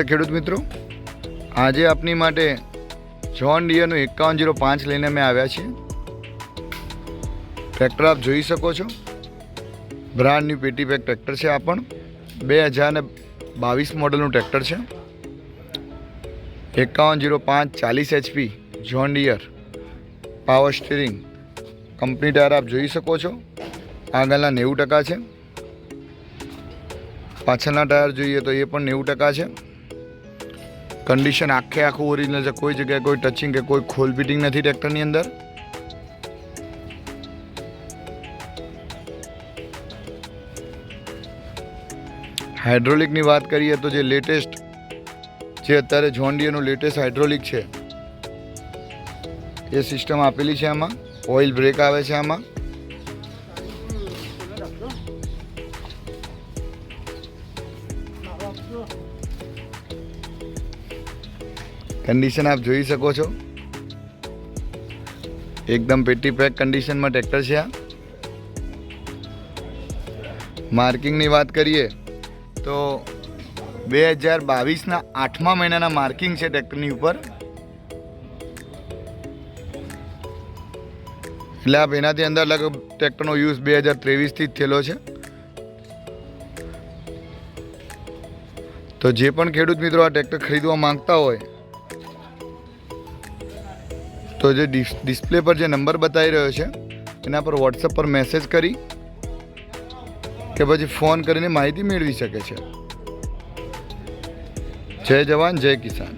નમસ્તે ખેડૂત મિત્રો, આજે આપની માટે જોન ડીયરનું 5105 લઈને અમે આવ્યા છીએ। ટ્રેક્ટર આપ જોઈ શકો છો, બ્રાન્ડ ન્યૂ પેટી પેક ટ્રેક્ટર છે। આ પણ 2022 મોડલનું ટ્રેક્ટર છે। 5105 40 HP John Deere power steering company tyre આપ જોઈ શકો છો। આગળના 90% છે, પાછળના ટાયર જોઈએ તો એ પણ 90% છે। કન્ડિશન આખે આખું ઓરિજિનલ છે, કોઈ જગ્યાએ કોઈ ટચિંગ કે કોઈ ખોલ ફિટિંગ નથી ટ્રેક્ટરની અંદર। હાઇડ્રોલિકની વાત કરીએ તો જે લેટેસ્ટ જે અત્યારે જોન ડીયરનું લેટેસ્ટ હાઇડ્રોલિક છે એ સિસ્ટમ આપેલી છે। આમાં ઓઇલ બ્રેક આવે છે। આમાં કન્ડિશન આપ જોઈ શકો છો, એકદમ પેટી પેક કન્ડિશનમાં ટ્રેક્ટર છે। આ માર્કિંગની વાત કરીએ તો 2022ના 8મા મહિનાના માર્કિંગ છે ટ્રેક્ટરની ઉપર, એટલે આપ એનાથી અંદર લગભગ ટ્રેક્ટરનો યુઝ 2023થી જ થયેલો છે। તો જે પણ ખેડૂત મિત્રો આ ટ્રેક્ટર ખરીદવા માંગતા હોય તો જે ડિસ્પ્લે પર જે નંબર બતાવી રહ્યો છે એના પર વોટ્સએપ પર મેસેજ કરી કે પછી ફોન કરીને માહિતી મેળવી શકે છે। જય જવાન જય કિસાન।